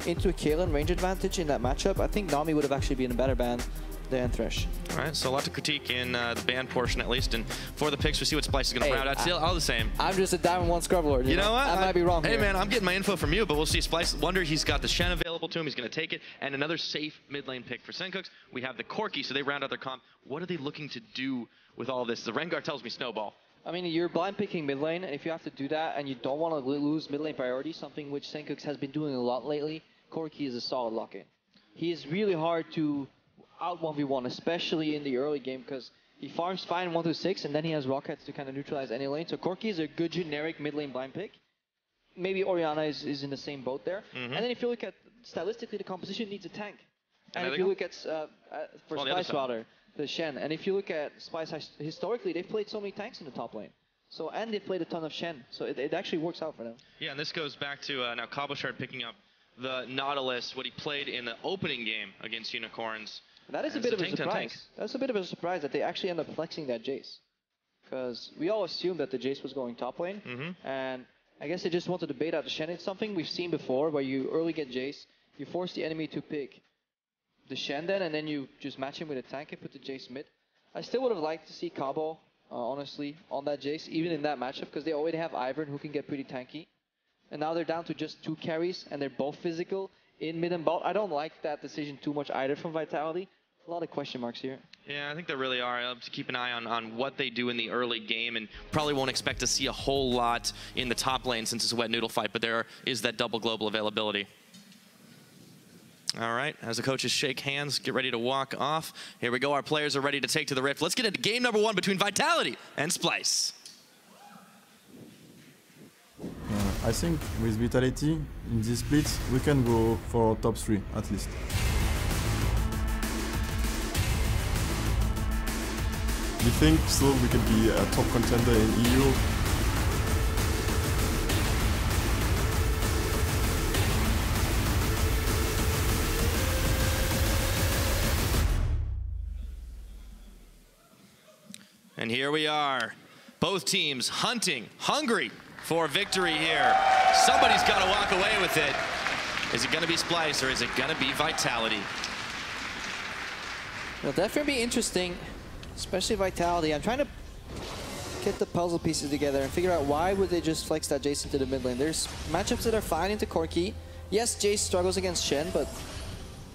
into a Caitlyn range advantage in that matchup, I think Nami would have actually been a better ban than Thresh. All right, so a lot to critique in the ban portion at least, and for the picks, we see what Splyce is going to round out. Still all the same. I'm just a Diamond 1 scrub lord. You know what? I might be wrong Hey here. man, I'm getting my info from you, but we'll see. Splyce, Wunder, he's got the Shen available to him. He's going to take it, and another safe mid lane pick for Sencux. We have the Corki, so they round out their comp. What are they looking to do with all this? The Rengar tells me snowball. I mean, you're blind picking mid lane, and if you have to do that and you don't want to lose mid lane priority, something which Sencux has been doing a lot lately, Corki is a solid lock-in. He is really hard to out 1v1, especially in the early game, because he farms fine 1-6, and then he has rockets to kind of neutralize any lane. So Corki is a good generic mid lane blind pick. Maybe Orianna is in the same boat there. And then if you look at stylistically, the composition needs a tank. And if you look at for Splyce rather, the Shen. And if you look at Splyce historically, they've played so many tanks in the top lane. So and they've played a ton of Shen. So it actually works out for them. Yeah, and this goes back to now Cabochard picking up the Nautilus, what he played in the opening game against Unicorns. That is a bit of a surprise. That's a bit of a surprise that they actually end up flexing that Jayce. Because we all assumed that the Jayce was going top lane. And I guess they just wanted to bait out the Shen. It's something we've seen before where you early get Jayce, you force the enemy to pick the Shen then, and then you just match him with a tank and put the Jayce mid. I still would have liked to see Kobbe, honestly, on that Jayce, even in that matchup, because they already have Ivern who can get pretty tanky. And now they're down to just 2 carries, and they're both physical in mid and bot. I don't like that decision too much either from Vitality. A lot of question marks here. Yeah, I think there really are. I'll have to keep an eye on what they do in the early game, and probably won't expect to see a whole lot in the top lane since it's a wet noodle fight, but there is that double global availability. All right, as the coaches shake hands, get ready to walk off. Here we go, our players are ready to take to the Rift. Let's get into game number 1 between Vitality and Splyce. I think with Vitality, in this split, we can go for top 3 at least. We think so we can be a top contender in EU. And here we are, both teams hunting, hungry for victory here. Somebody's got to walk away with it. Is it going to be Splyce or is it going to be Vitality? It'll definitely be interesting, especially Vitality. I'm trying to get the puzzle pieces together and figure out why would they just flex that Jayce into the mid lane. There's matchups that are fine into Corki. Yes, Jayce struggles against Shen, but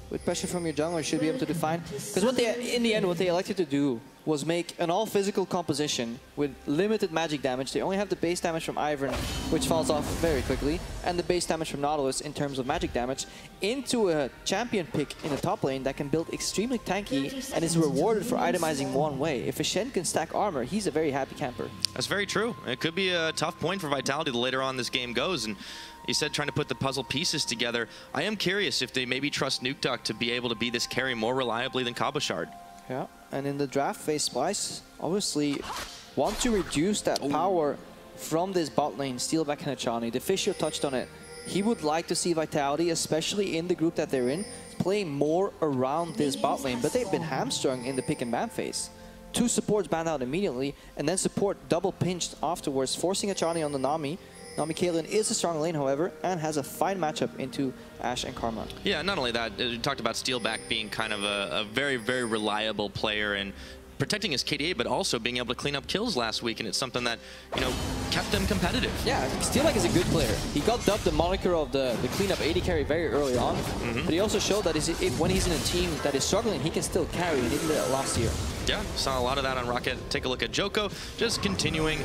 with pressure from your jungler, you should be able to define. Because what they, in the end, what they elected to do was make an all-physical composition with limited magic damage. They only have the base damage from Ivern, which falls off very quickly, and the base damage from Nautilus in terms of magic damage, into a champion pick in the top lane that can build extremely tanky and is rewarded for itemizing one way. If a Shen can stack armor, he's a very happy camper. That's very true. It could be a tough point for Vitality the later on this game goes. And you said trying to put the puzzle pieces together. I am curious if they maybe trust Nukeduck to be able to be this carry more reliably than Cabochard. Yeah, and in the draft phase, Splyce obviously want to reduce that power from this bot lane, Steelback and Hachani. The Fisher touched on it. He would like to see Vitality, especially in the group that they're in, play more around this bot lane, but they've been hamstrung in the pick and ban phase. 2 supports banned out immediately, and then support double pinched afterwards, forcing Hachani on the Nami. Nami Caitlyn is a strong lane, however, and has a fine matchup into AShe and Karma. Yeah, not only that, you talked about Steelback being kind of a very, very reliable player and protecting his KDA, but also being able to clean up kills last week, and it's something that, you know, kept them competitive. Yeah, Steelback is a good player. He got dubbed the moniker of the cleanup AD carry very early on, but he also showed that when he's in a team that is struggling, he can still carry, and he did that last year. Yeah, saw a lot of that on Rocket. Take a look at Djoko, just continuing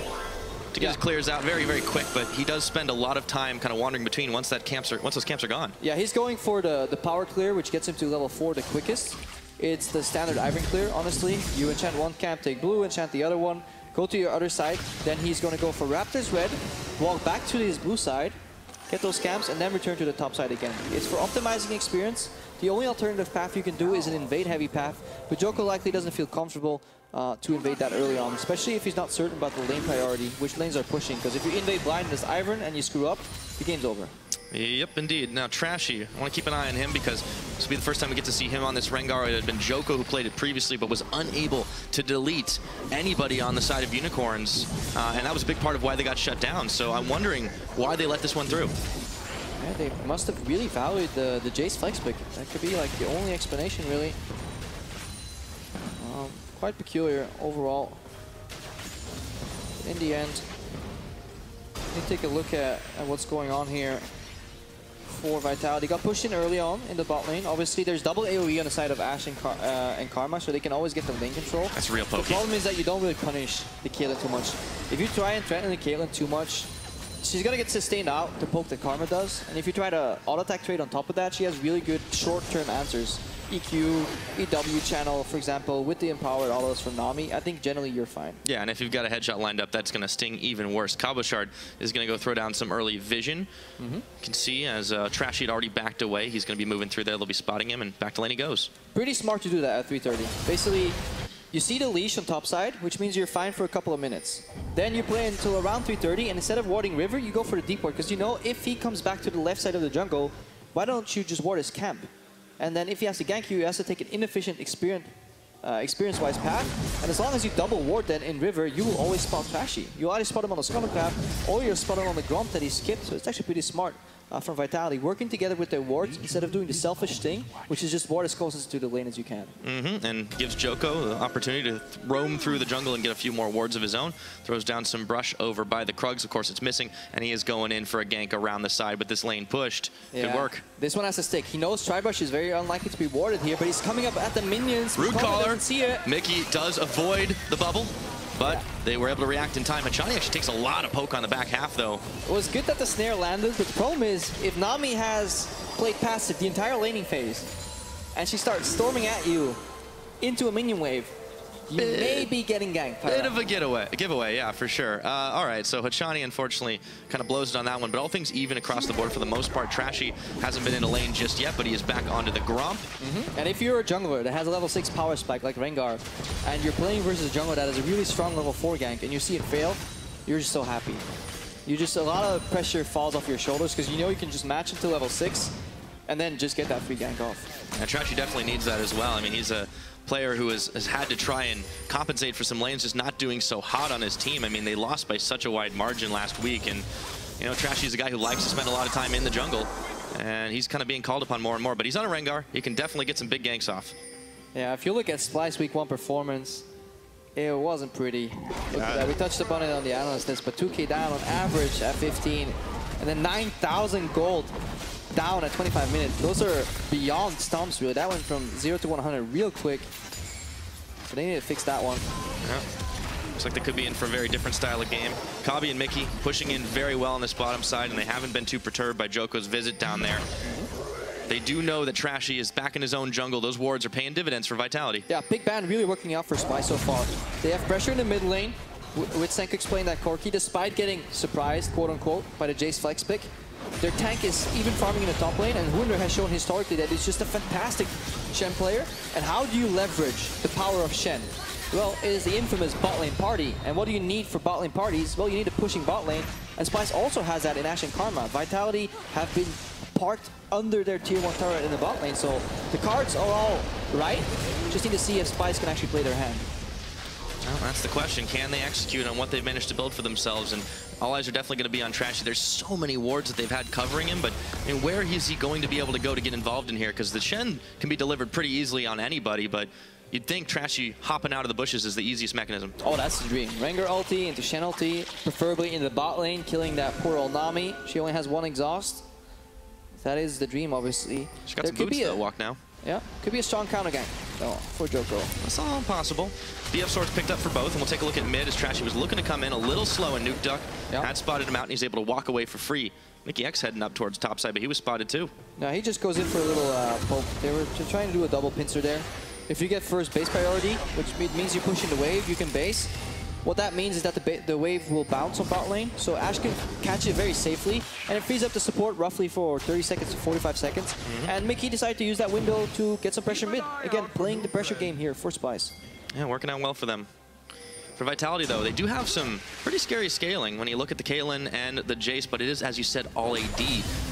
to get his clears out very, very quick, but he does spend a lot of time kind of wandering between once those camps are gone. Yeah, he's going for the power clear, which gets him to level 4 the quickest. It's the standard Ivern clear, honestly. You enchant one camp, take blue, enchant the other one, go to your other side, then he's going to go for Raptor's red, walk back to his blue side, get those camps, and then return to the top side again. It's for optimizing experience. The only alternative path you can do is an invade-heavy path, but Djoko likely doesn't feel comfortable to invade that early on, especially if he's not certain about the lane priority, which lanes are pushing, because if you invade blind as Ivern and you screw up, the game's over. Yep, indeed. Now, Trashy, I want to keep an eye on him because this will be the first time we get to see him on this Rengar. It had been Djoko who played it previously, but was unable to delete anybody on the side of Unicorns, and that was a big part of why they got shut down. So I'm wondering why they let this one through. Yeah, they must have really valued the Jayce flex pick. That could be like the only explanation, really. Quite peculiar overall. In the end, let me take a look at what's going on here for Vitality. Got pushed in early on in the bot lane. Obviously, there's double AoE on the side of Ashe and Karma, so they can always get the lane control. That's real pokey. The problem is that you don't really punish the Caitlyn too much. If you try and threaten the Caitlyn too much, she's gonna get sustained out to poke that Karma does. And if you try to auto-attack trade on top of that, she has really good short-term answers. EQ, EW channel, for example, with the empowered autos from Nami, I think generally you're fine. Yeah, and if you've got a headshot lined up, that's going to sting even worse. Cabochard is going to go throw down some early vision. You can see as Trashy had already backed away, he's going to be moving through there. They'll be spotting him, and back to lane he goes. Pretty smart to do that at 3:30. Basically, you see the leash on top side, which means you're fine for a couple of minutes. Then you play until around 3:30, and instead of warding River, you go for the deep ward, because you know if he comes back to the left side of the jungle, why don't you just ward his camp? And then if he has to gank you, he has to take an inefficient experience-wise path. And as long as you double ward then in River, you will always spot Trashy. You'll either spot him on the Scuttle path, or you'll spot him on the Gromp that he skipped. So it's actually pretty smart from Vitality, working together with their wards instead of doing the selfish thing, which is just ward as closest to the lane as you can. And gives Djoko the opportunity to roam through the jungle and get a few more wards of his own. Throws down some brush over by the Krugs. Of course, it's missing, and he is going in for a gank around the side, but this lane pushed. Good work. This one has to stick. He knows Tribrush is very unlikely to be warded here, but he's coming up at the minions. Root Collar. See it. Mikyx does avoid the bubble, but they were able to react in time. Hachani actually takes a lot of poke on the back half, though. It was good that the snare landed, but the problem is, if Nami has played passive the entire laning phase, and she starts storming at you into a minion wave, you may be getting ganked. Bit of a giveaway, yeah, for sure. All right, so Hachani, unfortunately, kind of blows it on that one, but all things even across the board for the most part. Trashy hasn't been in a lane just yet, but he is back onto the Gromp. And if you're a jungler that has a level 6 power spike like Rengar, and you're playing versus a jungler that has a really strong level 4 gank, and you see it fail, you're just so happy. A lot of pressure falls off your shoulders, because you know you can just match it to level 6, and then just get that free gank off. And Trashy definitely needs that as well. I mean, he's a player who has had to try and compensate for some lanes just not doing so hot on his team. I mean, they lost by such a wide margin last week, and you know, Trashy's a guy who likes to spend a lot of time in the jungle, and he's kind of being called upon more and more, but he's on a Rengar. He can definitely get some big ganks off. Yeah, if you look at Splyce week 1 performance, it wasn't pretty. Look at that. We touched upon it on the analyst list, but 2K down on average at 15, and then 9,000 gold down at 25 minutes. Those are beyond stomps, really. That went from 0 to 100 real quick. So they need to fix that one. Yeah. Looks like they could be in for a very different style of game. Kobbe and Mikyx pushing in very well on this bottom side, and they haven't been too perturbed by Djoko's visit down there. They do know that Trashy is back in his own jungle. Those wards are paying dividends for Vitality. Yeah, big ban really working out for Splyce so far. They have pressure in the mid lane, with Sencux playing that Corki, despite getting surprised, quote-unquote, by the Jayce flex pick. Their tank is even farming in the top lane, and Wunder has shown historically that he's just a fantastic Shen player. And how do you leverage the power of Shen? Well, it is the infamous bot lane party. And what do you need for bot lane parties? Well, you need a pushing bot lane. And Splyce also has that in Ashe and Karma. Vitality have been parked under their tier 1 turret in the bot lane, so the cards are all right. Just need to see if Splyce can actually play their hand. Well, that's the question. Can they execute on what they've managed to build for themselves? And all eyes are definitely going to be on Trashy. There's so many wards that they've had covering him, but I mean, where is he going to be able to go to get involved in here? Because the Shen can be delivered pretty easily on anybody, but you'd think Trashy hopping out of the bushes is the easiest mechanism. Oh, that's the dream. Rengar ulti into Shen ulti, preferably in the bot lane, killing that poor old Nami. She only has 1 exhaust. That is the dream, obviously. She's got some boots to walk now. Yeah, could be a strong counter gank for Djoko. That's all possible. BF Swords picked up for both, and we'll take a look at mid as Trashy was looking to come in a little slow, and Nukeduck had spotted him out, and he's able to walk away for free. Mikyx heading up towards top side, but he was spotted too. No, he just goes in for a little poke. They were trying to do a double pincer there. If you get first base priority, which means you're pushing the wave, you can base. What that means is that the wave will bounce on bot lane, so Ashe can catch it very safely, and it frees up the support roughly for 30 seconds to 45 seconds. And Mikyx decided to use that window to get some pressure mid. Again, playing the pressure game here for Splyce. Yeah, working out well for them. For Vitality, though, they do have some pretty scary scaling when you look at the Caitlyn and the Jayce, but it is, as you said, all AD.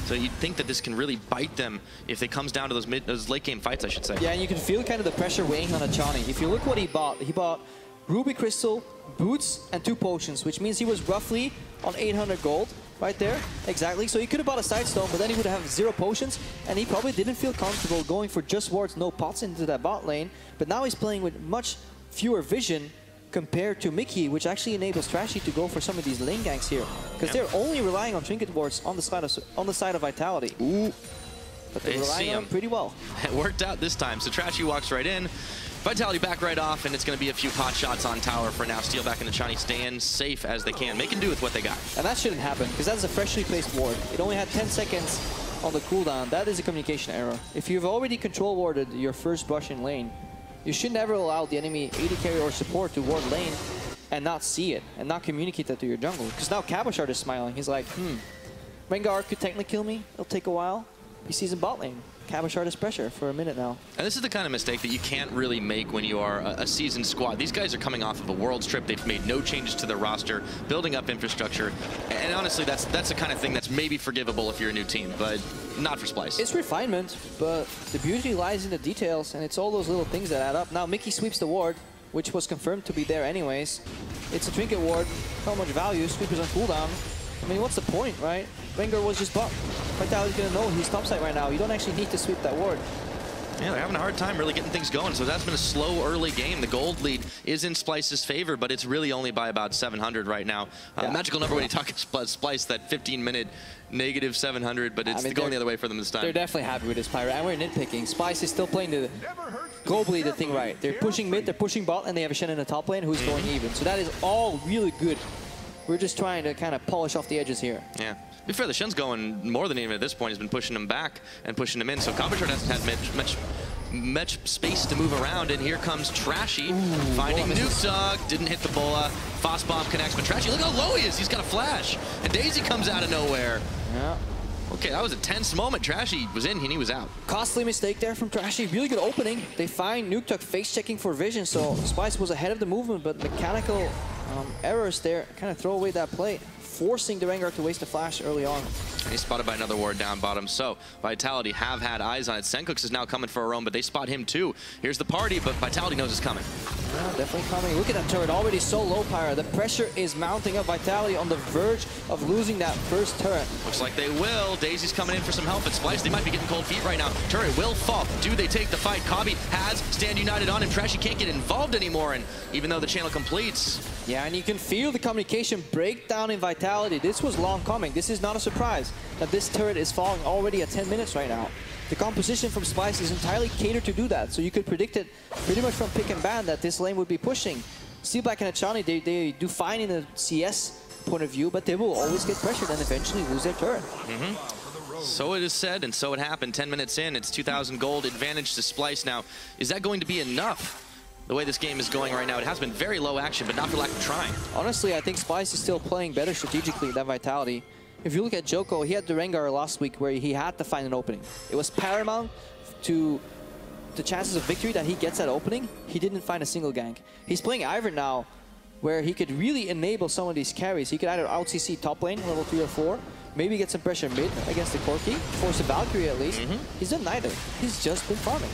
So you'd think that this can really bite them if it comes down to those late game fights, I should say. Yeah, and you can feel kind of the pressure weighing on Hachani. If you look what he bought Ruby Crystal, boots, and 2 potions, which means he was roughly on 800 gold. right there. Exactly. So he could have bought a side stone, but then he would have 0 potions, and he probably didn't feel comfortable going for just wards, no pots into that bot lane. But now he's playing with much fewer vision compared to Mikyx, which actually enables Trashy to go for some of these lane ganks here, because they're only relying on trinket wards on the side of Vitality. Ooh. But they're relying on them pretty well. It worked out this time. So Trashy walks right in. Vitality back right off, and it's going to be a few pot shots on tower for now. Steelback and Hachani staying safe as they can, making do with what they got. And that shouldn't happen, because that's a freshly placed ward. It only had 10 seconds on the cooldown. That is a communication error. If you've already control warded your first brush in lane, you should never allow the enemy AD carry or support to ward lane and not see it, and not communicate that to your jungle. Because now Cabochard is smiling. He's like, Rengar could technically kill me. It'll take a while. He sees in bot lane. Cabochard is pressure for a minute now. And this is the kind of mistake that you can't really make when you are a seasoned squad. These guys are coming off of a Worlds trip. They've made no changes to their roster, building up infrastructure. And honestly, that's the kind of thing that's maybe forgivable if you're a new team, but not for Splyce. It's refinement, but the beauty lies in the details, and it's all those little things that add up. Now Mikyx sweeps the ward, which was confirmed to be there anyways. It's a trinket ward. How much value? Sweepers on cooldown. I mean, what's the point, right? Rengar was just bumped. Vitality's gonna know he's topside right now. You don't actually need to sweep that ward. Yeah, they're having a hard time really getting things going, so that's been a slow early game. The gold lead is in Splyce's favor, but it's really only by about 700 right now. Magical number when you talk Splyce, that 15-minute negative 700, but it's going the other way for them this time. They're definitely happy with this Pyro, and we're nitpicking. Splyce is still playing the globally the thing right. They're pushing mid, they're pushing bot, and they have a Shen in the top lane who's going even. So that is all really good. We're just trying to kind of polish off the edges here. Yeah. To be fair, the Shen's going more than even at this point. He's been pushing him back and pushing him in. So Cabochard hasn't had much space to move around. And here comes Trashy finding Nukeduck. Didn't hit the bola. Fast bomb connects, but Trashy, look how low he is. He's got a flash. And Daisy comes out of nowhere. Yeah. Okay, that was a tense moment. Trashy was in and he was out. Costly mistake there from Trashy. Really good opening. They find Nukeduck face checking for vision. So Splyce was ahead of the movement, but mechanical errors there kind of throw away that play, forcing the Rengar to waste a flash early on. And he's spotted by another ward down bottom. So Vitality have had eyes on it. Sencux is now coming for a roam, but they spot him too. Here's the party, but Vitality knows it's coming. Yeah, definitely coming. Look at that turret, already so low, Pyra. The pressure is mounting up. Vitality on the verge of losing that first turret. Looks like they will. Daisy's coming in for some help at Splyce. They might be getting cold feet right now. Turret will fall. Do they take the fight? Kobbe has Stand United on him. Trashy can't get involved anymore, and even though the channel completes. Yeah, and you can feel the communication breakdown in Vitality. This was long coming. This is not a surprise that this turret is falling already at 10 minutes right now. The composition from Splyce is entirely catered to do that, so you could predict it pretty much from pick and ban that this lane would be pushing. Steelback and Hachani, they do fine in the CS point of view, but they will always get pressured and eventually lose their turret. So it is said, and so it happened. 10 minutes in, it's 2,000 gold advantage to Splyce. Now, is that going to be enough? The way this game is going right now, it has been very low action, but not for lack of trying. Honestly, I think Splyce is still playing better strategically than Vitality. If you look at Djoko, he had the Rengar last week where he had to find an opening. It was paramount to the chances of victory that he gets that opening. He didn't find a single gank. He's playing Ivern now, where he could really enable some of these carries. He could either out CC top lane, level 3 or 4, maybe get some pressure mid against the Corki, force a Valkyrie at least. He's done neither. He's just been farming.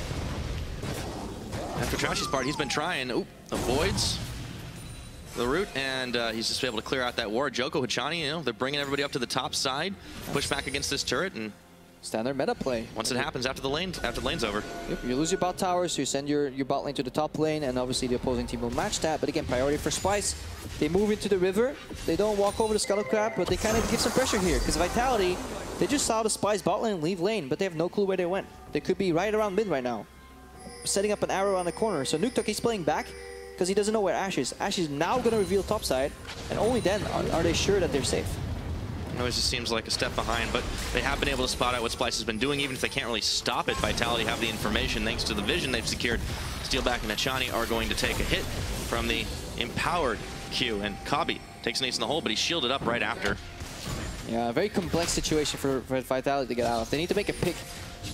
After Trashy's part, he's been trying. Oop, avoids the route, and he's just able to clear out that ward. Djoko, Hachani, you know, they're bringing everybody up to the top side, push back against this turret, and standard meta play. Once it happens after the lane's over. Yep, you lose your bot tower, so you send your bot lane to the top lane, and obviously the opposing team will match that. But again, priority for Splyce. They move into the river. They don't walk over the Scuttle Crab, but they kind of give some pressure here, because Vitality, they just saw the Splyce bot lane leave lane, but they have no clue where they went. They could be right around mid right now, setting up an arrow on the corner. So Nukeduck is playing back because he doesn't know where Ashe is. Ashe is now going to reveal topside, and only then are they sure that they're safe. It always just seems like a step behind, but they have been able to spot out what Splyce has been doing. Even if they can't really stop it, Vitality have the information thanks to the vision they've secured. Steelback and Hachani are going to take a hit from the empowered Q, and Kobbe takes an ace in the hole, but he's shielded up right after. Yeah, a very complex situation for Vitality to get out of. They need to make a pick,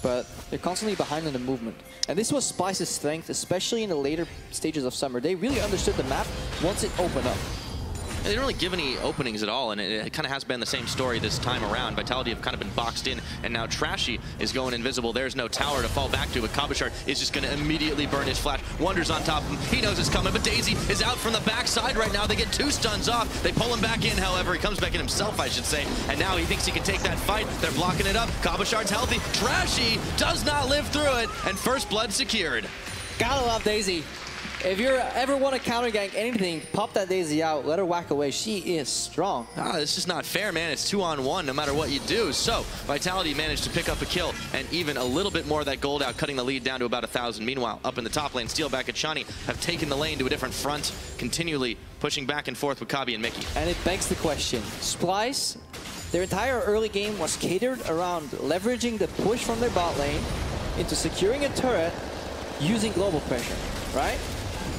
but they're constantly behind in the movement. And this was Splyce's strength, especially in the later stages of summer. They really understood the map once it opened up. They didn't really give any openings at all, and it kind of has been the same story this time around. Vitality have kind of been boxed in, and now Trashy is going invisible. There's no tower to fall back to, but Cabochard is just going to immediately burn his flash Wunder's on top of him. He knows it's coming, but Daisy is out from the backside right now. They get 2 stuns off. They pull him back in, however. He comes back in himself, I should say. And now he thinks he can take that fight. They're blocking it up. Cabochard's healthy. Trashy does not live through it. And first blood secured. Gotta love Daisy. If you ever want to counter gank anything, pop that Daisy out, let her whack away. She is strong. This is not fair, man. It's 2-on-1 no matter what you do. So Vitality managed to pick up a kill and even a little bit more of that gold out, cutting the lead down to about 1,000. Meanwhile, up in the top lane, Steelback and Hachani have taken the lane to a different front, continually pushing back and forth with Kobbe and Mikyx. And it begs the question, Splyce, their entire early game was catered around leveraging the push from their bot lane into securing a turret using global pressure, right?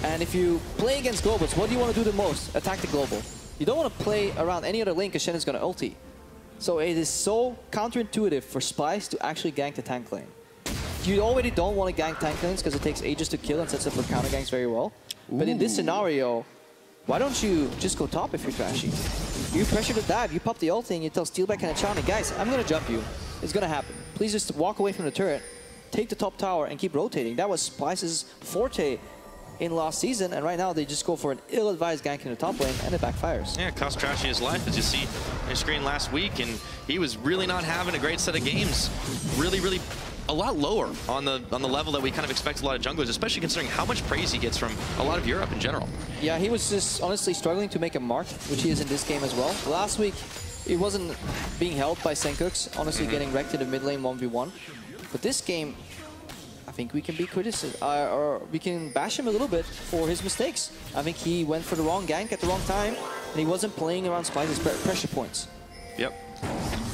And if you play against globals, what do you want to do the most? Attack the global. You don't want to play around any other lane because Shen is going to ulti. So it is so counterintuitive for Splyce to actually gank the tank lane. You already don't want to gank tank lanes because it takes ages to kill and sets up for counter ganks very well. Ooh. But in this scenario, why don't you just go top if you're Trashy? You pressure the dive, you pop the ulti, and you tell Steelback and Hachani, guys, I'm going to jump you. It's going to happen. Please just walk away from the turret, take the top tower, and keep rotating. That was Splyce's forte in last season, and right now they just go for an ill-advised gank in the top lane, and it backfires. Yeah, it cost Trashy his life, as you see on your screen last week, and he was really not having a great set of games. Really a lot lower on the level that we kind of expect a lot of junglers, especially considering how much praise he gets from a lot of Europe in general. Yeah, he was just honestly struggling to make a mark, which he is in this game as well. Last week, he wasn't being helped by Sencux, honestly getting wrecked in the mid lane 1v1. But this game, I think we can be or we can bash him a little bit for his mistakes. I think he went for the wrong gank at the wrong time, and he wasn't playing around Splyce's pressure points. Yep.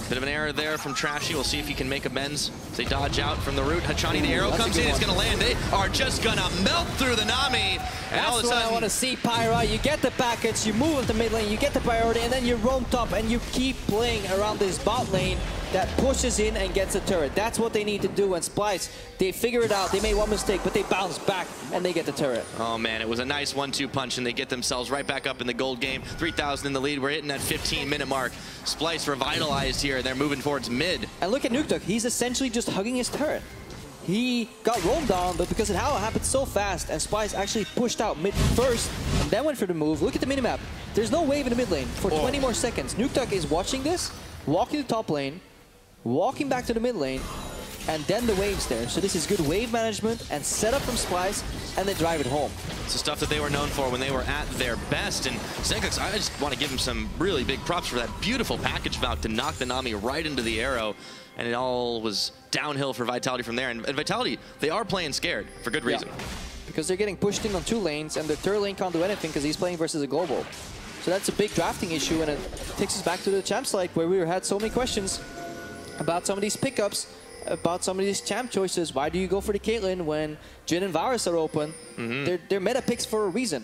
Bit of an error there from Trashy. We'll see if he can make amends. They dodge out from the root. Hachani, the arrow comes in. It's going to land. They are just going to melt through the Nami. And all of a sudden, I want to see, Pyra. You get the package, you move into mid lane, you get the priority, and then you roam top, and you keep playing around this bot lane that pushes in and gets a turret. That's what they need to do. And Splyce, they figure it out. They made one mistake, but they bounce back, and they get the turret. Oh, man, it was a nice 1-2 punch, and they get themselves right back up in the gold game. 3,000 in the lead. We're hitting that 15-minute mark. Splyce revitalized here. They're moving towards mid. And look at Nukeduck. He's essentially just hugging his turret. He got roamed down, but because it happened so fast, and Splyce actually pushed out mid first, and then went for the move. Look at the minimap. There's no wave in the mid lane for 20 more seconds. Nukeduck is watching this, walking to top lane, walking back to the mid lane, and then the wave's there. So this is good wave management and setup from Splyce, and they drive it home. It's the stuff that they were known for when they were at their best. And Sencux, I just want to give him some really big props for that beautiful package valve to knock the Nami right into the arrow. And it all was downhill for Vitality from there. And Vitality, they are playing scared for good reason. Yeah, because they're getting pushed in on 2 lanes, and the third lane can't do anything because he's playing versus a global. So that's a big drafting issue, and it takes us back to the champ slide where we had so many questions about some of these pickups, about some of these champ choices. Why do you go for the Caitlyn when Jhin and Varus are open? They're meta picks for a reason.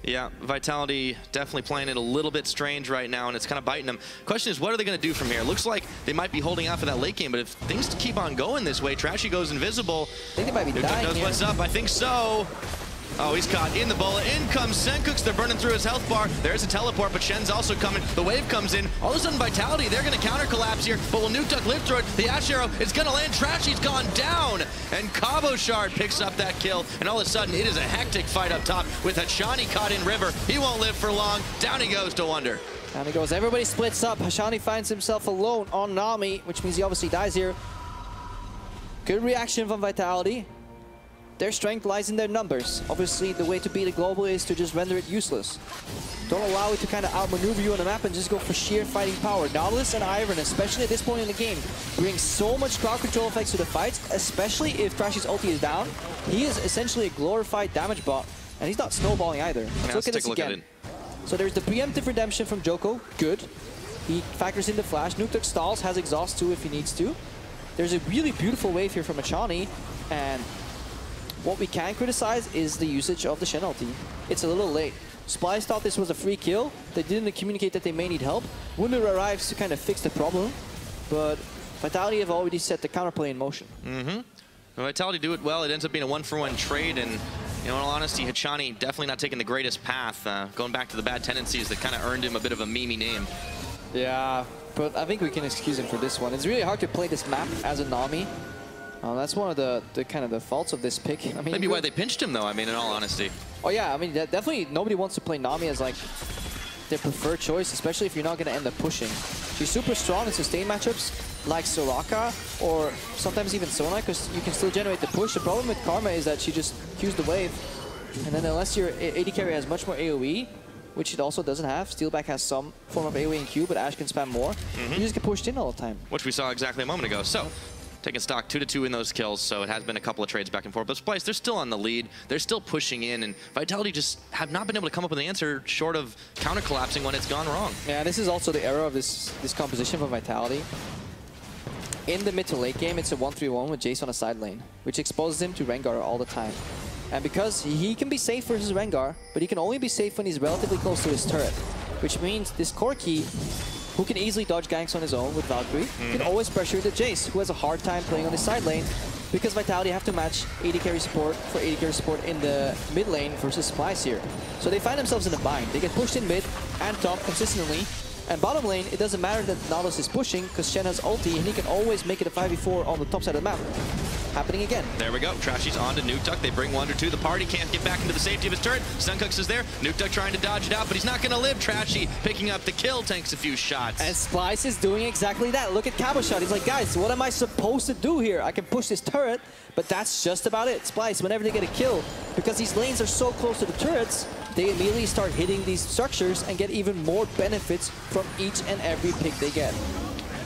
Yeah, Vitality definitely playing it a little bit strange right now, and it's kind of biting them. Question is, what are they going to do from here? Looks like they might be holding out for that late game, but if things keep on going this way, Trashy goes invisible. I think they might be dying knows here. What's up? I think so. Oh, he's caught in the bullet. In comes Sencux. They're burning through his health bar. There's a teleport, but Shen's also coming. The wave comes in. All of a sudden, Vitality, they're going to counter collapse here, but will Nukeduck live through it? The Ashe arrow is going to land. Trashy's gone down, and Cabochard picks up that kill, and all of a sudden, it is a hectic fight up top with Hachani caught in river. He won't live for long. Down he goes to Wunder. Down he goes. Everybody splits up. Hachani finds himself alone on Nami, which means he obviously dies here. Good reaction from Vitality. Their strength lies in their numbers. Obviously, the way to beat a global is to just render it useless. Don't allow it to kind of outmaneuver you on the map and just go for sheer fighting power. Nautilus and Ivern, especially at this point in the game, bring so much crowd control effects to the fights, especially if Trashy's ulti is down. He is essentially a glorified damage bot, and he's not snowballing either. Let's look at this again. So there's the preemptive redemption from Djoko. Good. He factors in the flash. Nukeduck stalls, has exhaust too if he needs to. There's a really beautiful wave here from Hachani, and what we can criticize is the usage of the Shen ulti. It's a little late. Splyce thought this was a free kill. They didn't communicate that they may need help. Wunder arrives to kind of fix the problem, but Vitality have already set the counterplay in motion. When Vitality do it well, it ends up being a 1-for-1 trade, and in all honesty, Hachani definitely not taking the greatest path, going back to the bad tendencies that kind of earned him a bit of a memey name. Yeah, but I think we can excuse him for this one. It's really hard to play this map as a Nami. That's one of the kind of the faults of this pick. I mean, maybe why they pinched him though. I mean, in all honesty. Oh yeah, I mean definitely nobody wants to play Nami as like their preferred choice, especially if you're not going to end up pushing. She's super strong in sustain matchups like Soraka or sometimes even Sona, because you can still generate the push. The problem with Karma is that she just Qs the wave, and then unless your AD carry has much more AoE, which it also doesn't have. Steelback has some form of AoE and Q, but Ashe can spam more. You just get pushed in all the time. Which we saw exactly a moment ago. So, taking stock 2-2 in those kills, so it has been a couple of trades back and forth. But Splyce, they're still on the lead. They're still pushing in, and Vitality just have not been able to come up with an answer short of counter-collapsing when it's gone wrong. Yeah, this is also the era of this composition for Vitality. In the mid to late game, it's a 1-3-1 with Jayce on a side lane, which exposes him to Rengar all the time. And because he can be safe versus Rengar, but he can only be safe when he's relatively close to his turret, which means this Corki, who can easily dodge ganks on his own with Valkyrie, can always pressure the Jayce, who has a hard time playing on his side lane, because Vitality have to match AD carry support for AD carry support in the mid lane versus Splyce here. So they find themselves in a bind. They get pushed in mid and top consistently, and bottom lane, it doesn't matter that Nautilus is pushing, because Shen has ulti, and he can always make it a 5v4 on the top side of the map. Happening again. There we go. Trashy's on to Nukeduck. They bring Wunder to the party. Can't get back into the safety of his turret. Sencux is there. Nukeduck trying to dodge it out, but he's not going to live. Trashy picking up the kill, tanks a few shots. And Splyce is doing exactly that. Look at Cabochard. He's like, guys, what am I supposed to do here? I can push this turret, but that's just about it. Splyce, whenever they get a kill, because these lanes are so close to the turrets, they immediately start hitting these structures and get even more benefits from each and every pick they get.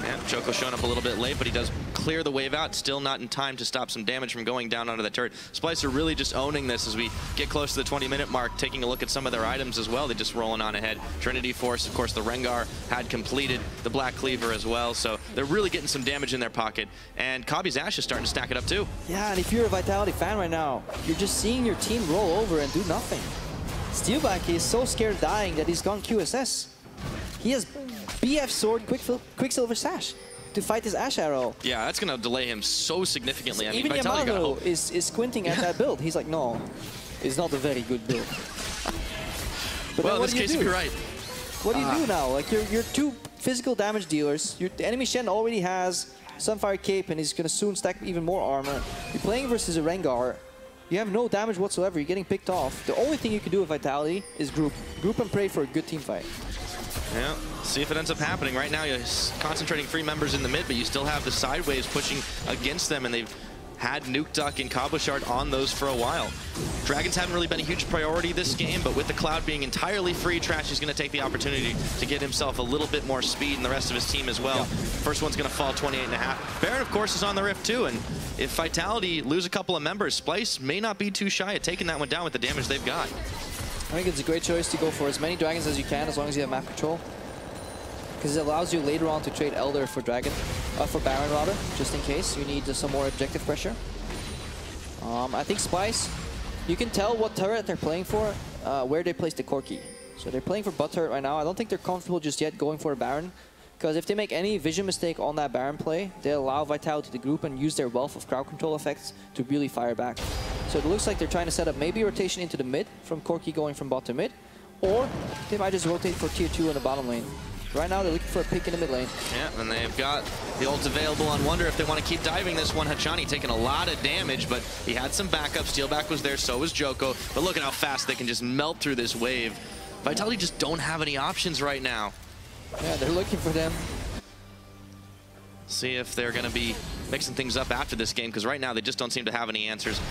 Yeah, Djoko showing up a little bit late, but he does clear the wave out. Still not in time to stop some damage from going down onto the turret. Splyce are really just owning this as we get close to the 20-minute mark, taking a look at some of their items as well. They're just rolling on ahead. Trinity Force, of course, the Rengar had completed the Black Cleaver as well, so they're really getting some damage in their pocket. And Kobbe's AShe is starting to stack it up too. Yeah, and if you're a Vitality fan right now, you're just seeing your team roll over and do nothing. Steelback is so scared of dying that he's gone QSS. He has BF Sword, Quicksilver Sash to fight this Ashe Arrow. Yeah, that's going to delay him so significantly. So I mean, even Vitality Yamato is squinting at that build. He's like, no, it's not a very good build. But well, in this case, you're right. What do you do now? Like, you're two physical damage dealers. The enemy Shen already has Sunfire Cape, and he's going to soon stack even more armor. You're playing versus a Rengar. You have no damage whatsoever. You're getting picked off. The only thing you can do with Vitality is group and pray for a good team fight. Yeah, see if it ends up happening. Right now, you're concentrating 3 members in the mid, but you still have the side waves pushing against them, and they've had Nukeduck and Cabochard on those for a while. Dragons haven't really been a huge priority this game, but with the Cloud being entirely free, Trashy's going to take the opportunity to get himself a little bit more speed and the rest of his team as well. Yeah. First one's going to fall 28.5. Baron, of course, is on the Rift too, and if Vitality lose a couple of members, Splyce may not be too shy at taking that one down with the damage they've got. I think it's a great choice to go for as many dragons as you can, as long as you have map control. Because it allows you later on to trade Elder for Dragon, for Baron rather, just in case you need some more objective pressure. I think Splyce, you can tell what turret they're playing for, where they place the Corki. So they're playing for bot turret right now. I don't think they're comfortable just yet going for a Baron, because if they make any vision mistake on that Baron play, they allow Vitality to group and use their wealth of crowd control effects to really fire back. So it looks like they're trying to set up maybe a rotation into the mid, from Corki going from bot to mid, or they might just rotate for tier 2 in the bottom lane. Right now, they're looking for a pick in the mid lane. Yeah, and they've got the ults available on Wunder if they want to keep diving this one. Hachani taking a lot of damage, but he had some backup. Steelback was there, so was Djoko. But look at how fast they can just melt through this wave. Vitality just don't have any options right now. Yeah, they're looking for them. See if they're going to be mixing things up after this game, because right now they just don't seem to have any answers.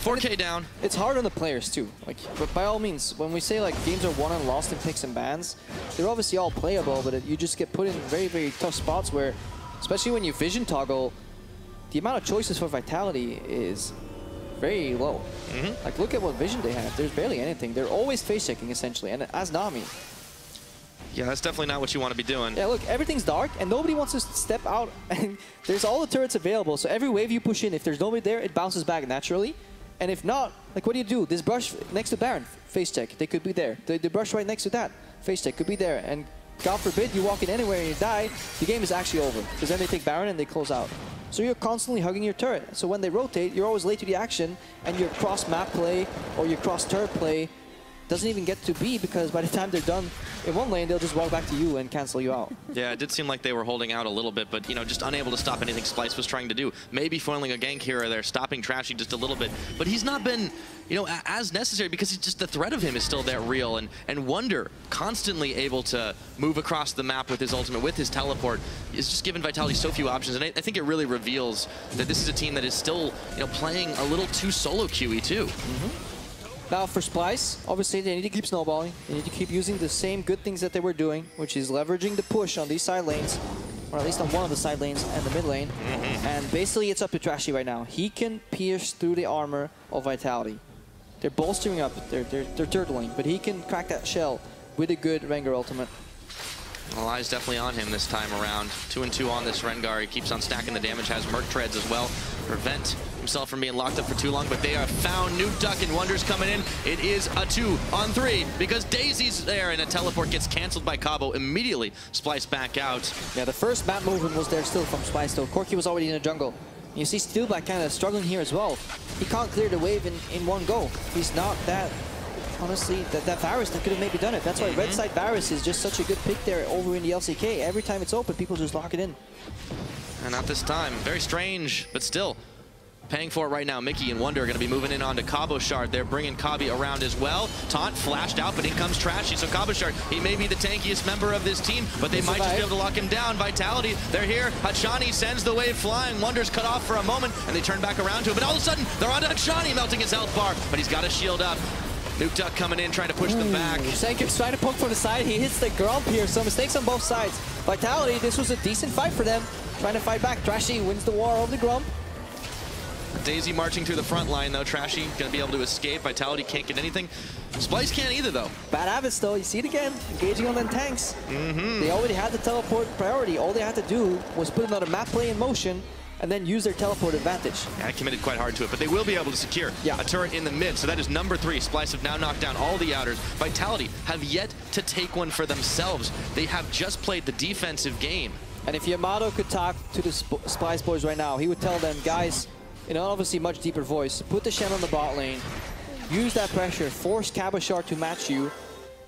4K down. It's hard on the players too. Like, but by all means, when we say like games are won and lost in picks and bans, they're obviously all playable, but you just get put in very, very tough spots where, especially when you vision toggle, the amount of choices for Vitality is very low. Like, look at what vision they have. There's barely anything. They're always face checking essentially, and as Nami. Yeah, that's definitely not what you want to be doing. Yeah, look, everything's dark, and nobody wants to step out, and there's all the turrets available, so every wave you push in, if there's nobody there, it bounces back naturally. And if not, like, what do? This brush next to Baron, face check, they could be there. The brush right next to that, face check, could be there. And God forbid you walk in anywhere and you die, the game is actually over. Because then they take Baron and they close out. So you're constantly hugging your turret. So when they rotate, you're always late to the action, and your cross-map play or your cross-turret play doesn't even get to B because by the time they're done in one lane, they'll just walk back to you and cancel you out. Yeah, it did seem like they were holding out a little bit, but, you know, just unable to stop anything Splyce was trying to do. Maybe foiling a gank here or there, stopping Trashy just a little bit. But he's not been, you know, as necessary because it's just the threat of him is still that real. And Wunder, constantly able to move across the map with his ultimate, with his teleport, is just giving Vitality so few options. And I think it really reveals that this is a team that is still, you know, playing a little too solo queuey too. Now for Splyce, obviously they need to keep snowballing. They need to keep using the same good things that they were doing, which is leveraging the push on these side lanes, or at least on one of the side lanes and the mid lane. And basically it's up to Trashy right now. He can pierce through the armor of Vitality. They're bolstering up, they're turtling, but he can crack that shell with a good Rengar ultimate. Well, eye's definitely on him this time around. 2-2 on this Rengar. He keeps on stacking the damage, has Merc Treads as well. Prevent himself from being locked up for too long, but they have found Nukeduck and Wunder's coming in. It is a 2-on-3 because Daisy's there and a teleport gets canceled by Kobbe. Immediately Splyce back out. Yeah, the first map movement was there still from Splyce though. Corki was already in the jungle. You see Steelback kind of struggling here as well. He can't clear the wave in one go. He's not that, honestly, that Varus that could have maybe done it. That's why red side Varus is just such a good pick there over in the LCK. Every time it's open, people just lock it in. And not this time. Very strange, but still paying for it right now. Mikyx and Wunder are going to be moving in onto Cabochard. They're bringing Kobbe around as well. Taunt flashed out, but in comes Trashy. So Cabochard, he may be the tankiest member of this team, but they might just be able to lock him down. Vitality, they're here. Hachani sends the wave flying. Wunder's cut off for a moment, and they turn back around to him. But all of a sudden, they're onto Hachani, melting his health bar, but he's got a shield up. Nukeduck coming in, trying to push them back. Sencux trying to poke from the side. He hits the grump here, so mistakes on both sides. Vitality, this was a decent fight for them. Trying to fight back. Trashy wins the war over the grump. Daisy marching through the front line, though. Trashy going to be able to escape. Vitality can't get anything. Splyce can't either, though. Bad habits, though. You see it again. Engaging on them tanks. They already had the teleport priority. All they had to do was put another map play in motion and then use their teleport advantage. Yeah, I committed quite hard to it, but they will be able to secure a turret in the mid. So that is number 3. Splyce have now knocked down all the outers. Vitality have yet to take one for themselves. They have just played the defensive game. And if Yamato could talk to the Splyce boys right now, he would tell them, guys, in an obviously much deeper voice, put the Shen on the bot lane, use that pressure, force Cabochard to match you,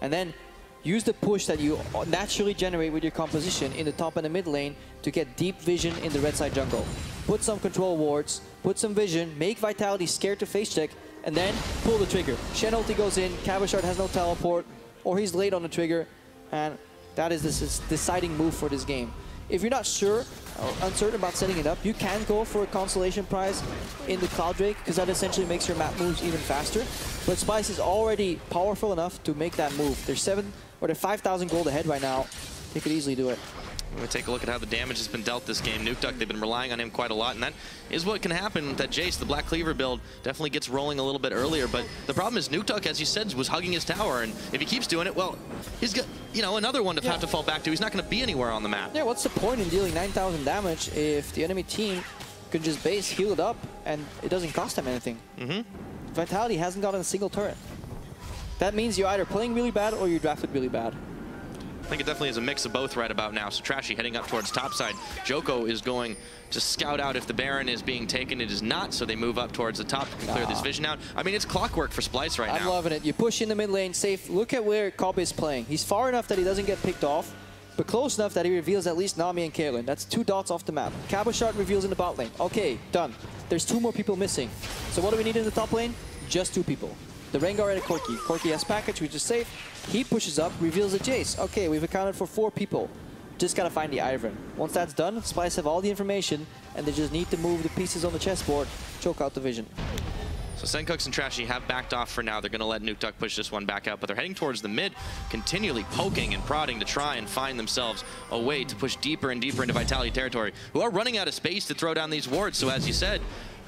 and then use the push that you naturally generate with your composition in the top and the mid lane to get deep vision in the red side jungle. Put some control wards, put some vision, make Vitality scared to face check, and then pull the trigger. Shen ulti goes in, Cabochard has no teleport, or he's late on the trigger, and that is this deciding move for this game. If you're not sure or uncertain about setting it up, you can go for a consolation prize in the Cloud Drake, because that essentially makes your map moves even faster. But Splyce is already powerful enough to make that move. They're 5,000 gold ahead right now. They could easily do it. We're going to take a look at how the damage has been dealt this game. Nukeduck, they've been relying on him quite a lot, and that is what can happen with that Jayce. The Black Cleaver build definitely gets rolling a little bit earlier, but the problem is Nukeduck, as you said, was hugging his tower, and if he keeps doing it, well, he's got, you know, another one to have to fall back to. He's not going to be anywhere on the map. Yeah, what's the point in dealing 9,000 damage if the enemy team could just base, heal it up, and it doesn't cost them anything? Vitality hasn't gotten a single turret. That means you're either playing really bad or you drafted really bad. I think it definitely is a mix of both right about now. So Trashy heading up towards topside. Djoko is going to scout out if the Baron is being taken. It is not, so they move up towards the top and clear this vision out. I mean, it's clockwork for Splyce right now. I'm loving it. You push in the mid lane, safe. Look at where Kobbe is playing. He's far enough that he doesn't get picked off, but close enough that he reveals at least Nami and Caitlyn. That's 2 dots off the map. Cabochard reveals in the bot lane. Okay, done. There's 2 more people missing. So what do we need in the top lane? Just 2 people. The Rengar and a Corki. Corki has package, which is safe. He pushes up, reveals a Jayce. Okay, we've accounted for 4 people. Just gotta find the Ivern. Once that's done, Splyce have all the information, and they just need to move the pieces on the chessboard, choke out the vision. So Sencux and Trashy have backed off for now. They're going to let Nukeduck push this one back out, but they're heading towards the mid, continually poking and prodding to try and find themselves a way to push deeper and deeper into Vitality territory, who are running out of space to throw down these wards. So as you said,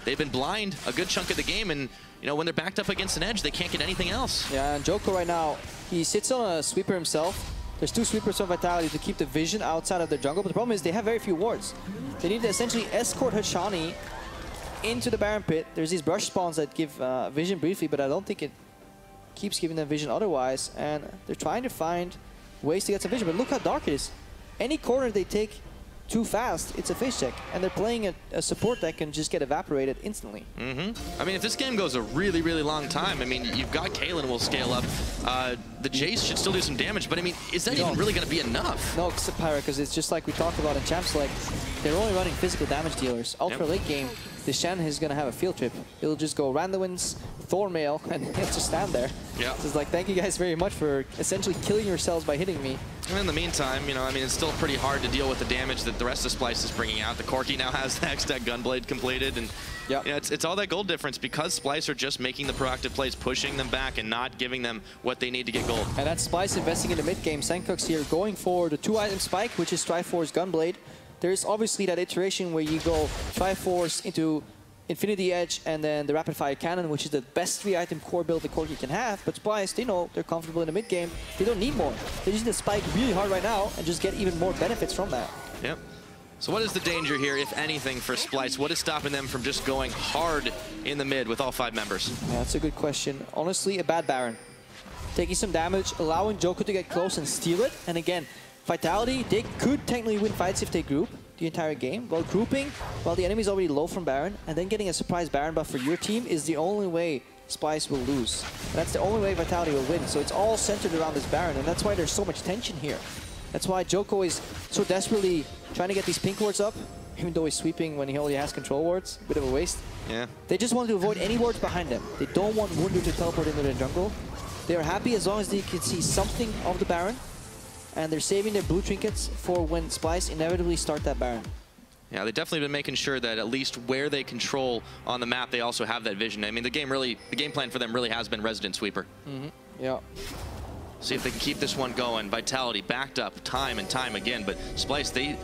they've been blind a good chunk of the game, and you know, when they're backed up against an edge, they can't get anything else. Yeah, and Djoko right now, he sits on a sweeper himself. There's 2 sweepers from Vitality to keep the vision outside of their jungle, but the problem is they have very few wards. They need to essentially escort Hachani into the Baron pit. There's these brush spawns that give vision briefly, but I don't think it keeps giving them vision otherwise, and they're trying to find ways to get some vision, but look how dark it is. Any corner they take too fast, it's a face check. And they're playing a support that can just get evaporated instantly. I mean, if this game goes a really, really long time, I mean, you've got Caitlyn will scale up. The Jayce should still do some damage, but I mean, is that even really going to be enough? No, Pyra, because it's just like we talked about in Champ Select. They're only running physical damage dealers. Ultra late game, the Shen is going to have a field trip. It'll just go Randowins, Thormail, and he'll just stand there. Yeah. So it's like, thank you guys very much for essentially killing yourselves by hitting me. And in the meantime, you know, I mean, it's still pretty hard to deal with the damage that the rest of Splyce is bringing out. The Corki now has the Hextech Gunblade completed, and you know, it's all that gold difference because Splyce are just making the proactive plays, pushing them back and not giving them what they need to get gold. And that's Splyce investing in the mid game. Sencux here going for the 2-item spike, which is Triforce Gunblade. There's obviously that iteration where you go Triforce into Infinity Edge and then the Rapid Fire Cannon, which is the best 3-item core build the Corki can have. But Splyce, they know they're comfortable in the mid game. They don't need more. They're using the spike really hard right now and just get even more benefits from that. Yep. So what is the danger here, if anything, for Splyce? What is stopping them from just going hard in the mid with all 5 members? Yeah, that's a good question. Honestly, a bad Baron. Taking some damage, allowing Djoko to get close and steal it. And again, Vitality, they could technically win fights if they group the entire game. While grouping, while the enemy's already low from Baron, and then getting a surprise Baron buff for your team is the only way Splyce will lose. And that's the only way Vitality will win. So it's all centered around this Baron, and that's why there's so much tension here. That's why Djoko is so desperately trying to get these pink wards up, even though he's sweeping when he only has control wards. Bit of a waste. Yeah. They just want to avoid any wards behind them. They don't want Wunder to teleport into their jungle. They are happy as long as they can see something of the Baron, and they're saving their blue trinkets for when Splyce inevitably start that Baron. Yeah, they've definitely been making sure that at least where they control on the map, they also have that vision. I mean, the game plan for them really has been Resident Sweeper. Yeah. See if they can keep this one going. Vitality backed up time and time again, but Splyce, they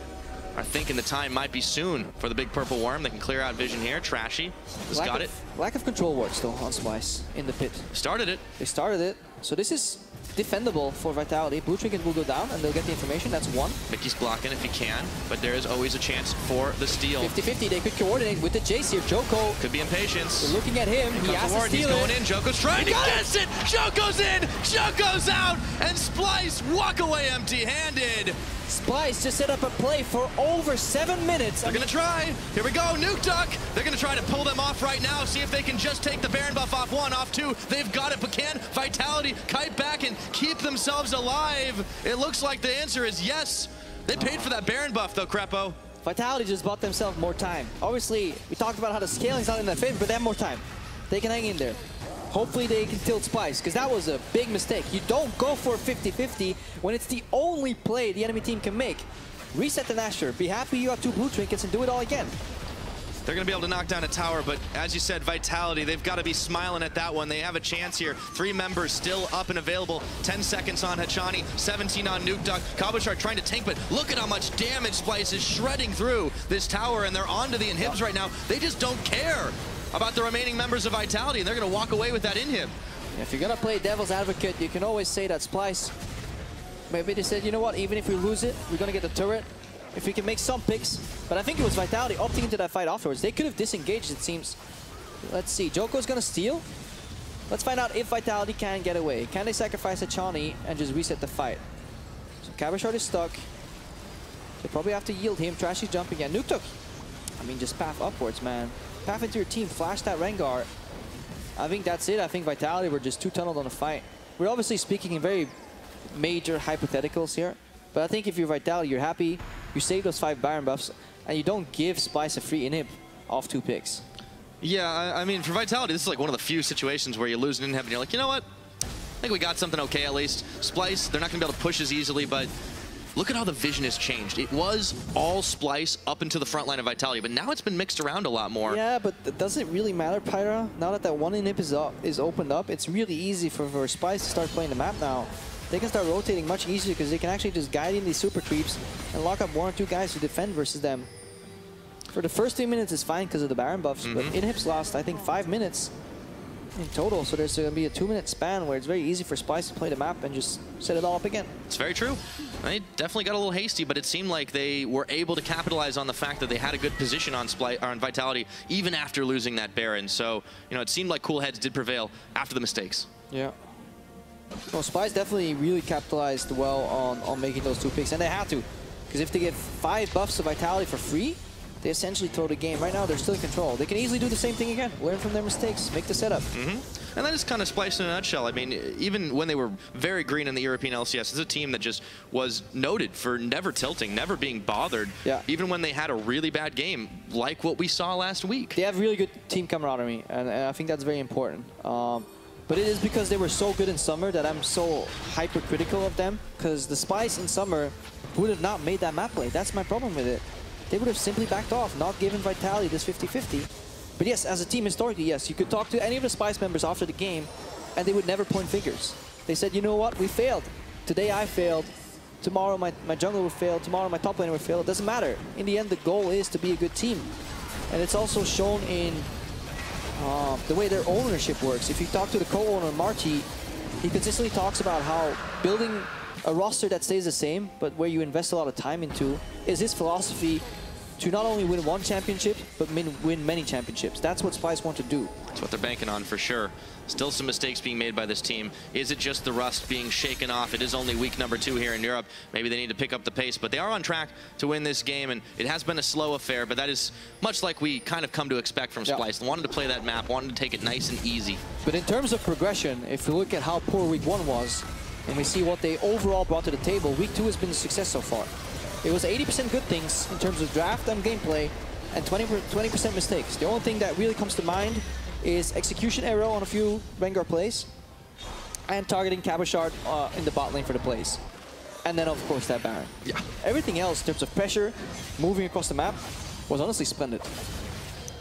are thinking the time might be soon for the big purple worm. They can clear out vision here. Trashy has got it. Lack of control wards though on Splyce in the pit. Started it. They started it. So this is defendable for Vitality. Blue trinket will go down and they'll get the information. That's one. Mikyx blocking if he can, but there is always a chance for the steal. 50-50. They could coordinate with the Jayce here. Djoko could be impatience. They're looking at him. He has to steal He's going in. Djoko's trying to get it. Djoko's in. Djoko's out. And Splyce walk away empty-handed. Splyce just set up a play for over 7 minutes. They're going to try. Here we go. Nukeduck. They're going to try to pull them off right now. See if they can just take the Baron buff off 1, off 2. They've got it, but can Vitality kite back and keep themselves alive? It looks like the answer is yes. They paid for that Baron buff, though, Krepo. Vitality just bought themselves more time. Obviously, we talked about how the scaling's not in their favor, but they have more time. They can hang in there. Hopefully they can tilt Splyce, because that was a big mistake. You don't go for 50-50 when it's the only play the enemy team can make. Reset the Nashor. Be happy you have 2 blue trinkets and do it all again. They're going to be able to knock down a tower, but as you said, Vitality, they've got to be smiling at that one. They have a chance here. 3 members still up and available. 10 seconds on Hachani, 17 on Nukeduck. Cabochard trying to tank, but look at how much damage Splyce is shredding through this tower, and they're onto the inhibs right now. They just don't care about the remaining members of Vitality, and they're going to walk away with that inhib. If you're going to play devil's advocate, you can always say that Splyce, maybe they said, you know what, even if we lose it, we're going to get the turret. If we can make some picks. But I think it was Vitality opting into that fight afterwards. They could have disengaged, it seems. Let's see. Djoko's going to steal. Let's find out if Vitality can get away. Can they sacrifice Hachani and just reset the fight? So Cabochard is stuck. They probably have to yield him. Trashy's jumping again. Nukeduck. I mean, just path upwards, man. Path into your team. Flash that Rengar. I think that's it. I think Vitality were just too tunneled on the fight. We're obviously speaking in very major hypotheticals here. But I think if you're Vitality, you're happy. You save those 5 Baron buffs, and you don't give Splyce a free inhib off 2 picks. Yeah, I mean, for Vitality, this is like one of the few situations where you lose an inhib and you're like, you know what? I think we got something okay at least. Splyce, they're not going to be able to push as easily, but look at how the vision has changed. It was all Splyce up into the front line of Vitality, but now it's been mixed around a lot more. Yeah, but does it really matter, Pyra? Now that that 1 inhib is opened up, it's really easy for Splyce to start playing the map now. They can start rotating much easier because they can actually just guide in these super creeps and lock up 1 or 2 guys to defend versus them. For the first 3 minutes, it's fine because of the Baron buffs, but inhibs lost, I think, 5 minutes in total. So there's going to be a 2-minute span where it's very easy for Splyce to play the map and just set it all up again. It's very true. They definitely got a little hasty, but it seemed like they were able to capitalize on the fact that they had a good position on Vitality even after losing that Baron. So, you know, it seemed like cool heads did prevail after the mistakes. Yeah. Well, Splyce definitely really capitalized well on making those 2 picks, and they had to. Because if they get 5 buffs of Vitality for free, they essentially throw the game. Right now, they're still in control. They can easily do the same thing again. Learn from their mistakes. Make the setup. And that is kind of Splyce in a nutshell. I mean, even when they were very green in the European LCS, it's a team that just was noted for never tilting, never being bothered, even when they had a really bad game, like what we saw last week. They have really good team camaraderie, and I think that's very important. But it is because they were so good in summer that I'm so hypercritical of them, because the Splyce in summer would have not made that map play. That's my problem with it. They would have simply backed off, not given Vitality this 50-50. But yes, as a team historically, yes, you could talk to any of the Splyce members after the game and they would never point fingers. They said, you know what, we failed. Today I failed. Tomorrow my jungler will fail. Tomorrow my top laner will fail. It doesn't matter. In the end, the goal is to be a good team. And it's also shown in the way their ownership works. If you talk to the co-owner, Marty, he consistently talks about how building a roster that stays the same, but where you invest a lot of time into, is his philosophy to not only win 1 championship, but win many championships. That's what Splyce want to do. That's what they're banking on for sure. Still some mistakes being made by this team. Is it just the rust being shaken off? It is only week number 2 here in Europe. Maybe they need to pick up the pace, but they are on track to win this game, and it has been a slow affair, but that is much like we kind of come to expect from Splyce. They wanted to play that map, wanted to take it nice and easy. But in terms of progression, if you look at how poor week 1 was, and we see what they overall brought to the table, week 2 has been a success so far. It was 80% good things in terms of draft and gameplay, and 20% mistakes. The only thing that really comes to mind is execution error on a few Rengar plays, and targeting Cabochard in the bot lane for the plays. And then, of course, that Baron. Yeah. Everything else, in terms of pressure, moving across the map, was honestly splendid.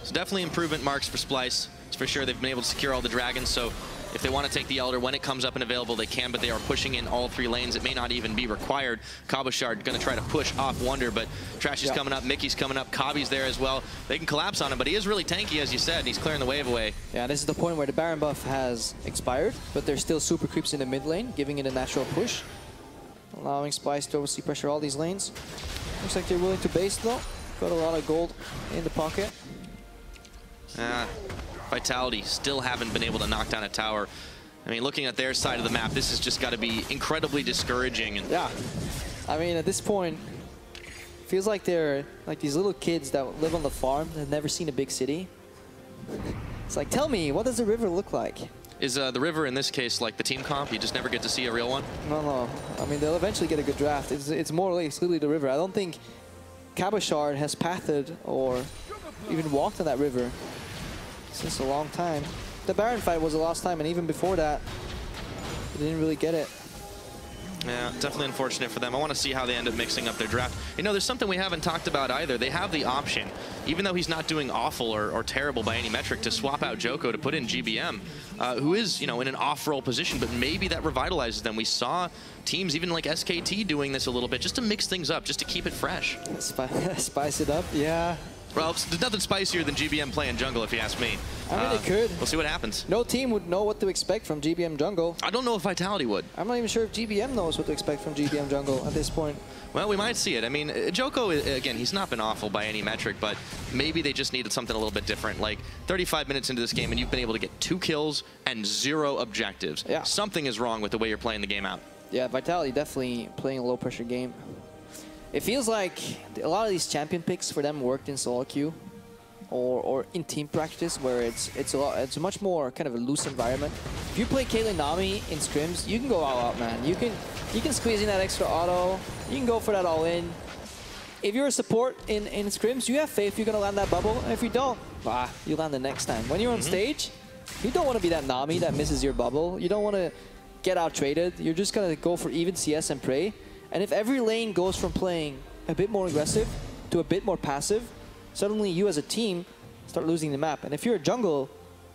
So definitely improvement marks for Splyce. It's for sure they've been able to secure all the dragons, so if they want to take the Elder, when it comes up and available, they can, but they are pushing in all 3 lanes. It may not even be required. Cabochard going to try to push off Wunder, but Trashy's coming up, Mikyx coming up, Kobbe's there as well. They can collapse on him, but he is really tanky, as you said, and he's clearing the wave away. Yeah, this is the point where the Baron buff has expired, but there's still super creeps in the mid lane, giving it a natural push, allowing Splyce to obviously pressure all these lanes. Looks like they're willing to base, though. Got a lot of gold in the pocket. Vitality still haven't been able to knock down a tower. I mean, looking at their side of the map, this has just got to be incredibly discouraging. And yeah, I mean, at this point, feels like they're like these little kids that live on the farm that have never seen a big city. It's like, tell me, what does the river look like? Is the river, in this case, like the team comp? You just never get to see a real one? No. I mean, they'll eventually get a good draft. It's more or less literally the river. I don't think Cabochard has pathed or even walked on that river since a long time. The Baron fight was the last time, and even before that, they didn't really get it. Yeah, definitely unfortunate for them. I want to see how they end up mixing up their draft. You know, there's something we haven't talked about either. They have the option, even though he's not doing awful or terrible by any metric, to swap out Djoko to put in GBM, who is, you know, in an off-role position, but maybe that revitalizes them. We saw teams, even like SKT, doing this a little bit, just to mix things up, just to keep it fresh. Spice it up, yeah. Well, there's nothing spicier than GBM playing jungle, if you ask me. I mean, it could. We'll see what happens. No team would know what to expect from GBM jungle. I don't know if Vitality would. I'm not even sure if GBM knows what to expect from GBM jungle at this point. Well, we might see it. I mean, Djoko, again, he's not been awful by any metric, but maybe they just needed something a little bit different. Like, 35 minutes into this game, and you've been able to get 2 kills and 0 objectives. Yeah. Something is wrong with the way you're playing the game out. Yeah, Vitality definitely playing a low-pressure game. It feels like a lot of these champion picks for them worked in solo queue. Or in team practice, where it's a much more kind of a loose environment. If you play Caitlyn Nami in scrims, you can go all out, man. You can squeeze in that extra auto. You can go for that all in. If you're a support in scrims, you have faith you're gonna land that bubble. And if you don't, you land the next time. When you're on stage, you don't want to be that Nami that misses your bubble. You don't want to get out traded. You're just gonna go for even CS and pray. And if every lane goes from playing a bit more aggressive to a bit more passive, suddenly you as a team start losing the map. And if you're a jungle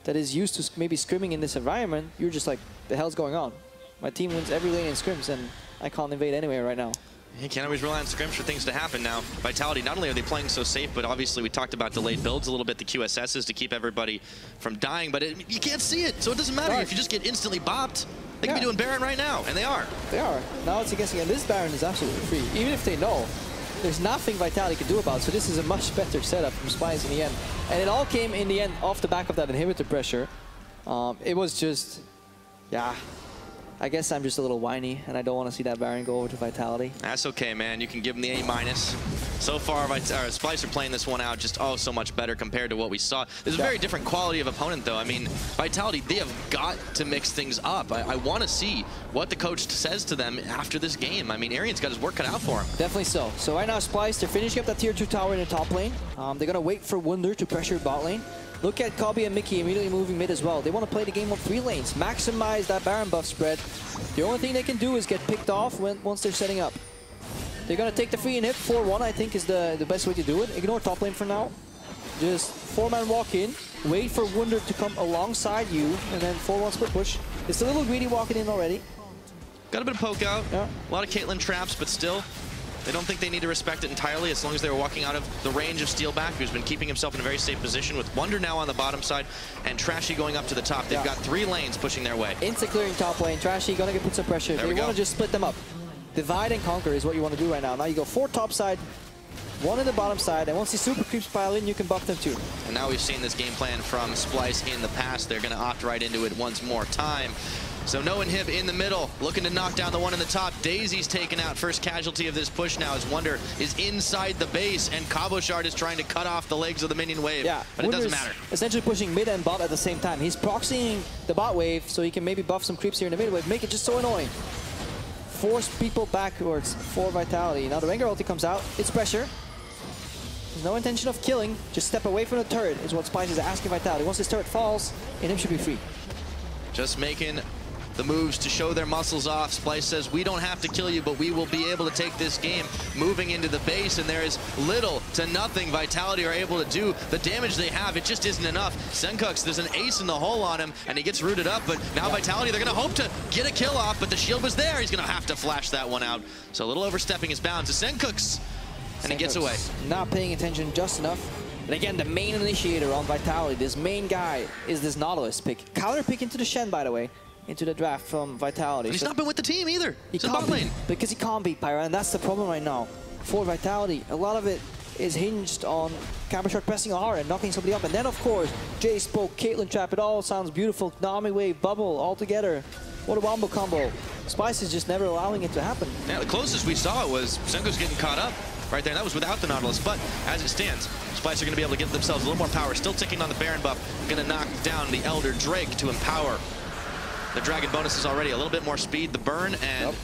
that is used to maybe scrimming in this environment, you're just like, the hell's going on? My team wins every lane in scrims, and I can't invade anywhere right now. You can't always rely on scrims for things to happen now. Vitality, not only are they playing so safe, but obviously we talked about delayed builds a little bit, the QSSs to keep everybody from dying, but you can't see it, so it doesn't matter. If you just get instantly bopped. They could be doing Baron right now, and they are. They are. Now it's against, and this Baron is absolutely free. Even if they know, there's nothing Vitality can do about it, so this is a much better setup from Splyce in the end. And it all came in the end off the back of that inhibitor pressure. It was just, yeah. I guess I'm just a little whiny, and I don't want to see that Baron go over to Vitality. That's okay, man. You can give them the A-. So far, Splyce are playing this one out just so much better compared to what we saw. There's a very different quality of opponent, though. I mean, Vitality, they have got to mix things up. I want to see what the coach says to them after this game. I mean, Arian's got his work cut out for him. Definitely so. So right now, Splyce, they're finishing up that tier 2 tower in the top lane. They're going to wait for Wunder to pressure bot lane. Look at Kobbe and Mikyx immediately moving mid as well. They want to play the game on 3 lanes, maximize that Baron buff spread. The only thing they can do is get picked off once they're setting up. They're going to take the free inhib. 4-1, I think, is the best way to do it. Ignore top lane for now. Just 4-man walk in, wait for Wunder to come alongside you, and then 4-1 split push. It's a little greedy walking in already. Got a bit of poke out, a lot of Caitlyn traps, but still, they don't think they need to respect it entirely as long as they were walking out of the range of Steelback, who's been keeping himself in a very safe position with Wunder now on the bottom side and Trashy going up to the top. They've got 3 lanes pushing their way. Insta clearing top lane. Trashy gonna get put some pressure. They want to just split them up. Divide and conquer is what you want to do right now. Now you go 4 top side, 1 in the bottom side, and once these super creeps pile in, you can buff them too. And now we've seen this game plan from Splyce in the past. They're gonna opt right into it once more time. So no inhib in the middle, looking to knock down the one in the top. Daisy's taken out, first casualty of this push now as Wunder is inside the base and Cabochard is trying to cut off the legs of the minion wave, but it doesn't matter. Essentially pushing mid and bot at the same time. He's proxying the bot wave so he can maybe buff some creeps here in the mid wave, make it just so annoying. Force people backwards for Vitality. Now the Rengar ulti comes out, it's pressure. There's no intention of killing, just step away from the turret is what Splyce is asking Vitality. Once this turret falls, inhib should be free. Just making the moves to show their muscles off. Splyce says, we don't have to kill you, but we will be able to take this game. Moving into the base, and there is little to nothing Vitality are able to do. The damage they have, it just isn't enough. Sencux, there's an ace in the hole on him, and he gets rooted up, but now Vitality, they're gonna hope to get a kill off, but the shield was there. He's gonna have to flash that one out. So a little overstepping his bounds to Sencux, and he gets away. Not paying attention just enough. And again, the main initiator on Vitality, this main guy, is this Nautilus pick. Counter pick into the Shen, by the way, into the draft from Vitality. He's not been with the team either. He can't beat, because he can't beat Pyra, and that's the problem right now. For Vitality, a lot of it is hinged on Cabochard pressing R and knocking somebody up. And then, of course, Jayce poke, Caitlyn trap, it all sounds beautiful. Nami wave, bubble, all together. What a wombo combo. Splyce is just never allowing it to happen. Yeah, the closest we saw was Sencux getting caught up right there. That was without the Nautilus, but as it stands, Splyce are going to be able to give themselves a little more power. Still ticking on the Baron buff. Going to knock down the Elder Drake to empower the Dragon bonuses already. A little bit more speed, the burn, and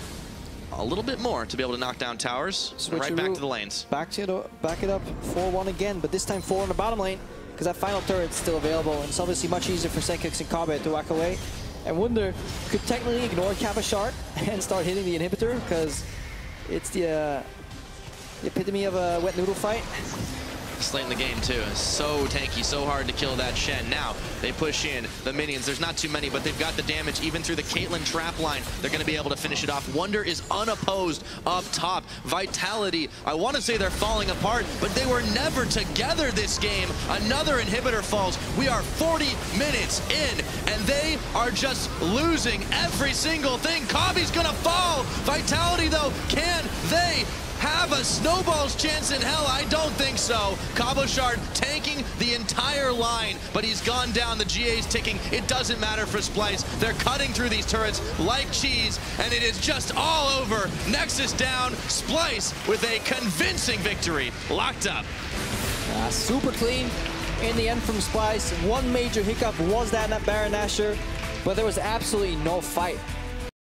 a little bit more to be able to knock down towers. Right back to the lanes. Back it up 4-1 again, but this time 4 on the bottom lane, because that final turret's still available, and it's obviously much easier for Sencux and Kobbe to whack away. And Wunder could technically ignore Cabochard and start hitting the inhibitor, because it's the epitome of a wet noodle fight. Late in the game too. So tanky, so hard to kill that Shen. Now they push in the minions. There's not too many, but they've got the damage even through the Caitlyn trap line. They're going to be able to finish it off. Wunder is unopposed up top. Vitality, I want to say they're falling apart, but they were never together this game. Another inhibitor falls. We are 40 minutes in, and they are just losing every single thing. Kobbe's going to fall. Vitality, though, can they have a snowball's chance in hell? I don't think so. Cabochard tanking the entire line, but he's gone down. The GA's ticking. It doesn't matter for Splyce. They're cutting through these turrets like cheese, and it is just all over. Nexus down. Splyce with a convincing victory. Locked up. Super clean in the end from Splyce. One major hiccup was that Baron Nashor, but there was absolutely no fight.